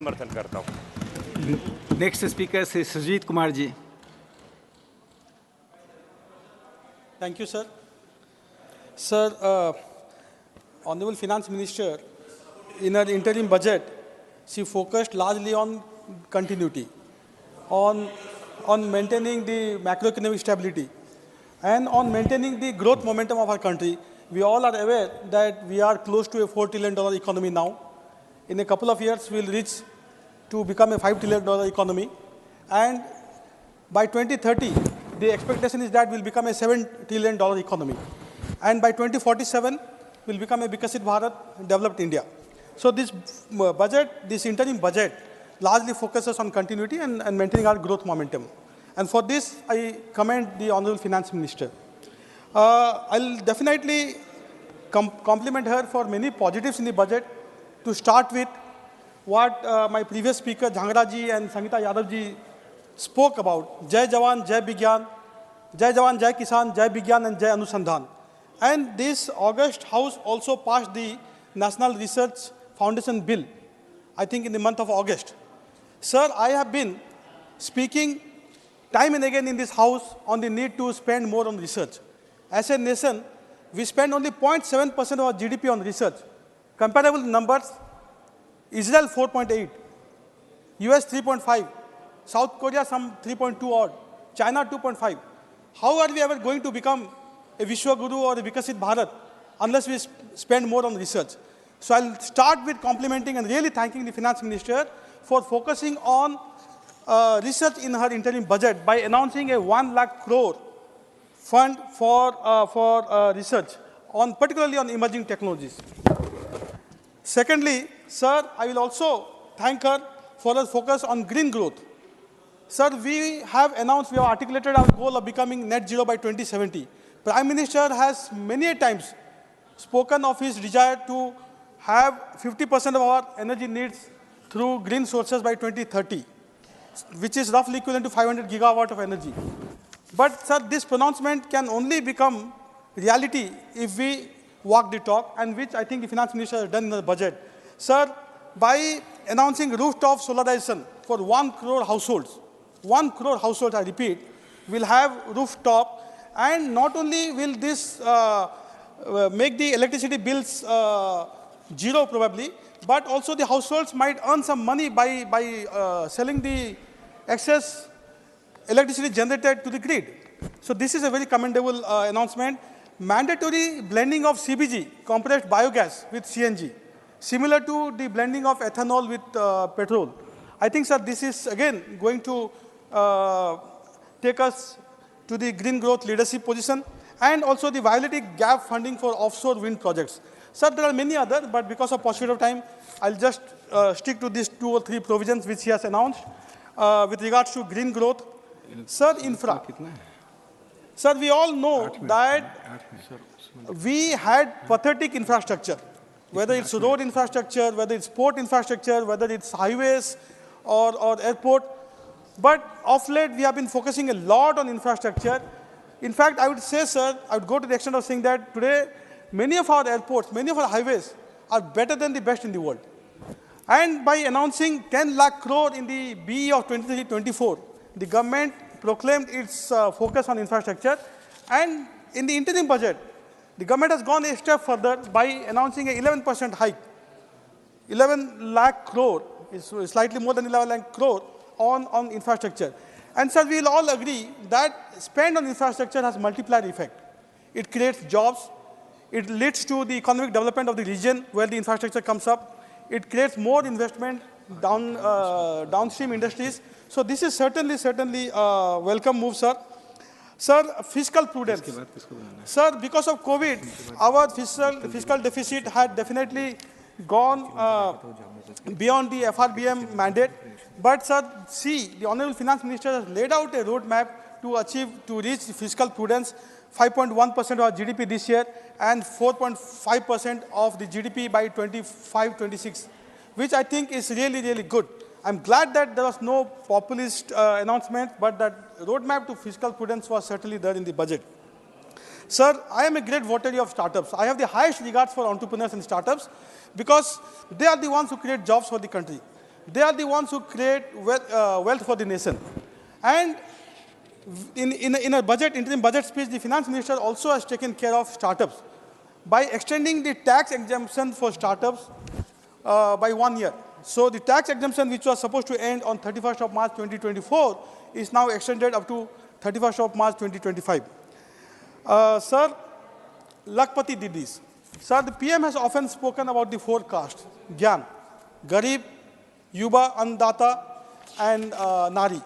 समर्थन करता हूं। Next speaker Shri Sujit Kumar ji. Thank you, sir. Sir, Honorable Finance Minister, in her interim budget, she focused largely on continuity, on maintaining the macroeconomic stability, and on maintaining the growth momentum of our country. We all are aware that we are close to a $4 trillion economy now. In a couple of years, we'll reach to become a $5 trillion economy. And by 2030, the expectation is that we'll become a $7 trillion economy. And by 2047, we'll become a Vikasit Bharat, developed India. So this budget, this interim budget, largely focuses on continuity and maintaining our growth momentum. And for this, I commend the Honorable Finance Minister. I'll definitely compliment her for many positives in the budget. To start with, what my previous speaker, Jhangra ji and Sangeeta Yadav ji spoke about, Jai Jawan, Jai Vigyan, Jai Jawan, Jai Kisan, Jai Vigyan and Jai Anusandhan. And this August House also passed the National Research Foundation Bill, I think in the month of August. Sir, I have been speaking time and again in this House on the need to spend more on research. As a nation, we spend only 0.7% of our GDP on research. Comparable numbers, Israel 4.8, US 3.5, South Korea some 3.2 odd, China 2.5. How are we ever going to become a Vishwaguru or a Vikasit Bharat unless we spend more on research? So I'll start with complimenting and really thanking the Finance Minister for focusing on research in her interim budget by announcing a 1 lakh crore fund for research, particularly on emerging technologies. Secondly, sir, I will also thank her for her focus on green growth. Sir, we have articulated our goal of becoming net zero by 2070. Prime Minister has many times spoken of his desire to have 50% of our energy needs through green sources by 2030, which is roughly equivalent to 500 gigawatt of energy. But, sir, this pronouncement can only become reality if we walk the talk, and which I think the Finance Minister has done in the budget. Sir, by announcing rooftop solarization for 1 crore households, 1 crore households, I repeat, will have rooftop, and not only will this make the electricity bills zero probably, but also the households might earn some money by selling the excess electricity generated to the grid. So this is a very commendable announcement. Mandatory blending of CBG, compressed biogas, with CNG, similar to the blending of ethanol with petrol. I think, sir, this is again going to take us to the green growth leadership position, and also the viability gap funding for offshore wind projects. Sir, there are many others, but because of paucity of time, I'll just stick to these 2 or 3 provisions which he has announced with regards to green growth. Sir, infra. Sir, we all know that we had pathetic infrastructure, whether it's road infrastructure, whether it's port infrastructure, whether it's highways or airport. But of late, we have been focusing a lot on infrastructure. In fact, I would say, sir, I would go to the extent of saying that today, many of our airports, many of our highways are better than the best in the world. And by announcing 10 lakh crore in the BE of 23-24, the government proclaimed its focus on infrastructure. And in the interim budget, the government has gone a step further by announcing an 11% hike. 11 lakh crore, is slightly more than 11 lakh crore on infrastructure. And sir, we will all agree that spend on infrastructure has multiplier effect. It creates jobs. It leads to the economic development of the region where the infrastructure comes up. It creates more investment downstream industries. So this is certainly welcome move, sir. Sir, fiscal prudence. Sir, because of COVID, our fiscal deficit had definitely gone beyond the FRBM mandate. But, sir, see, the Honorable Finance Minister has laid out a roadmap to reach fiscal prudence, 5.1% of our GDP this year and 4.5% of the GDP by 25-26, which I think is really good. I'm glad that there was no populist announcement, but that roadmap to fiscal prudence was certainly there in the budget. Sir, I am a great votary of startups. I have the highest regards for entrepreneurs and startups because they are the ones who create jobs for the country. They are the ones who create wealth for the nation. And in a budget, interim budget speech, the finance minister also has taken care of startups by extending the tax exemption for startups by 1 year. So the tax exemption, which was supposed to end on 31st of March 2024, is now extended up to 31st of March 2025. Sir, Lakpati did this. Sir, the PM has often spoken about the four castes: Gyan, Garib, Yuva, Annadata, and Nari.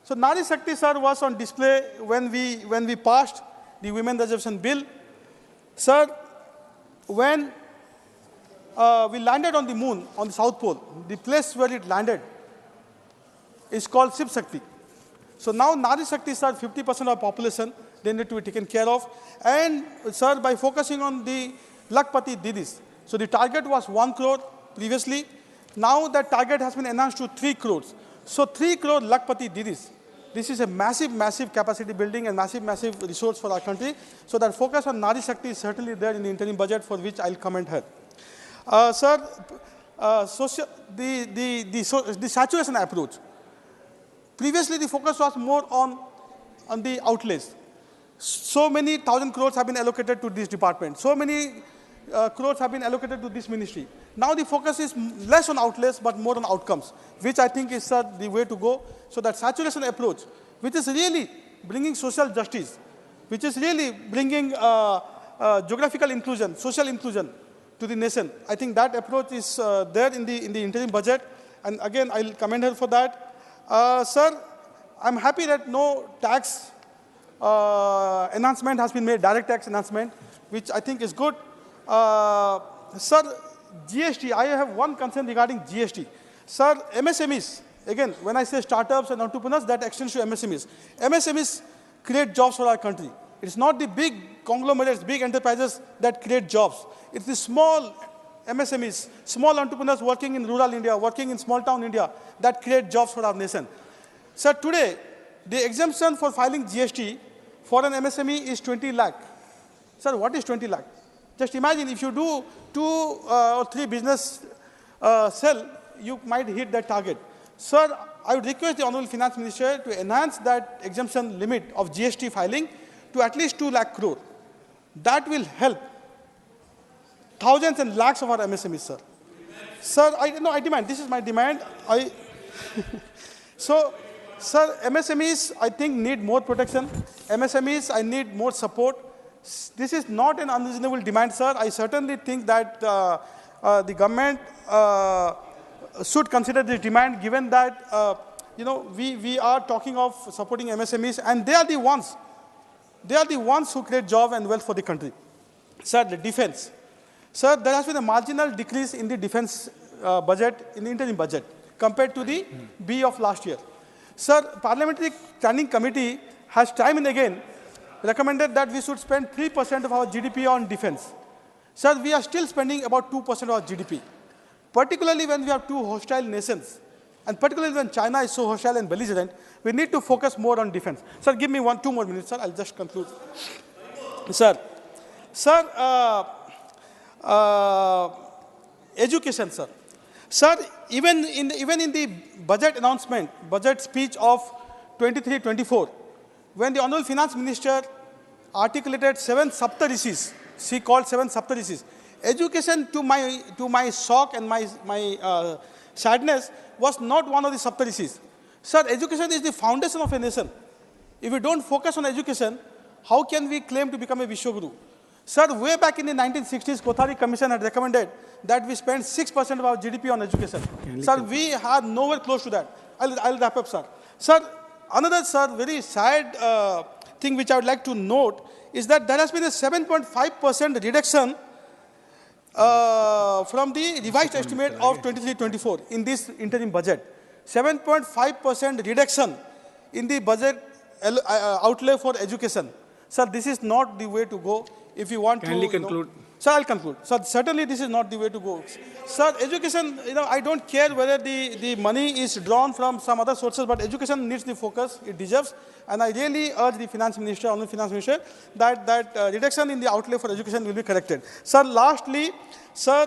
So Nari Shakti, sir, was on display when we passed the Women Reservation Bill. Sir, when we landed on the moon, on the South Pole, the place where it landed is called Shiv Shakti. So now Nari Shakti, sir, 50% of population, they need to be taken care of. And, sir, by focusing on the Lakpati did this. So the target was 1 crore previously. Now that target has been enhanced to 3 crores. So 3 crore Lakpati did this. This is a massive, massive capacity building and massive, massive resource for our country. So that focus on Nari Shakti is certainly there in the interim budget, for which I'll comment here. Sir, the saturation approach. Previously, the focus was more on the outlays. So many 1,000 crores have been allocated to this department. So many crores have been allocated to this ministry. Now the focus is less on outlays, but more on outcomes, which I think is, sir, the way to go. So that saturation approach, which is really bringing social justice, which is really bringing geographical inclusion, social inclusion to the nation. I think that approach is there in the interim budget. And again, I'll commend her for that. Sir, I'm happy that no tax enhancement has been made, direct tax enhancement, which I think is good. Sir, GST, I have one concern regarding GST. Sir, MSMEs, again, when I say startups and entrepreneurs, that extends to MSMEs. MSMEs create jobs for our country. It's not the big conglomerates, big enterprises that create jobs. It's the small MSMEs, small entrepreneurs working in rural India, working in small town India, that create jobs for our nation. Sir, today, the exemption for filing GST for an MSME is 20 lakh. Sir, what is 20 lakh? Just imagine if you do 2 or 3 business sell, you might hit that target. Sir, I would request the Honorable Finance Minister to enhance that exemption limit of GST filing to at least 2 lakh crore. That will help thousands and lakhs of our MSMEs, sir. Sir, I demand, this is my demand. So, sir, MSMEs, I think, need more protection. MSMEs, I need more support. This is not an unreasonable demand, sir. I certainly think that the government should consider this demand, given that, we are talking of supporting MSMEs, and they are the ones who create job and wealth for the country. Sir, the defense. Sir, there has been a marginal decrease in the defense budget, in the interim budget, compared to the B of last year. Sir, Parliamentary Standing Committee has time and again recommended that we should spend 3% of our GDP on defense. Sir, we are still spending about 2% of our GDP. Particularly when we have two hostile nations, and particularly when China is so hostile and belligerent, we need to focus more on defense. Sir, give me 2 more minutes, sir. I'll just conclude. Sir, education, sir. Sir, even in the budget announcement, budget speech of 23-24, when the Honorable Finance Minister articulated 7 Saptarishis, she called 7 Saptarishis. Education, to my shock and my sadness, was not one of the Saptarishis. Sir, education is the foundation of a nation. If we don't focus on education, how can we claim to become a Vishwaguru? Sir, way back in the 1960s, Kothari Commission had recommended that we spend 6% of our GDP on education. Sir, we are nowhere close to that. I'll wrap up, sir. Sir, another, sir, very sad thing which I would like to note is that there has been a 7.5% reduction from the revised estimate of 23-24 in this interim budget. 7.5% reduction in the budget outlay for education. Sir, this is not the way to go. If you want Kindly conclude. Sir, I'll conclude. Sir, certainly this is not the way to go. Sir, education, I don't care whether the money is drawn from some other sources, but education needs the focus it deserves. And I really urge the Finance Minister, Honorable Finance Minister, that reduction in the outlay for education will be corrected. Sir, lastly, sir,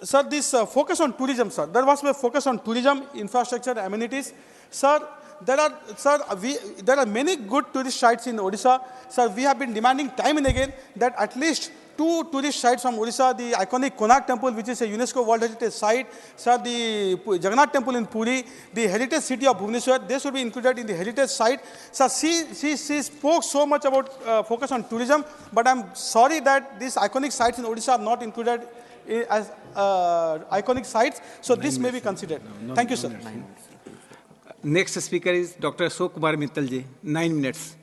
Sir, this focus on tourism, sir. There was a focus on tourism, infrastructure, amenities. Sir, there are many good tourist sites in Odisha. Sir, we have been demanding time and again that at least 2 tourist sites from Odisha, the iconic Konark Temple, which is a UNESCO World Heritage Site, sir, the Jagannath Temple in Puri, the heritage city of Bhubaneswar, they should be included in the heritage site. Sir, she spoke so much about focus on tourism, but I'm sorry that these iconic sites in Odisha are not included as iconic sites, so this may be considered. Thank you, sir. Next speaker is Dr. Ashok Kumar Mittal ji. 9 minutes.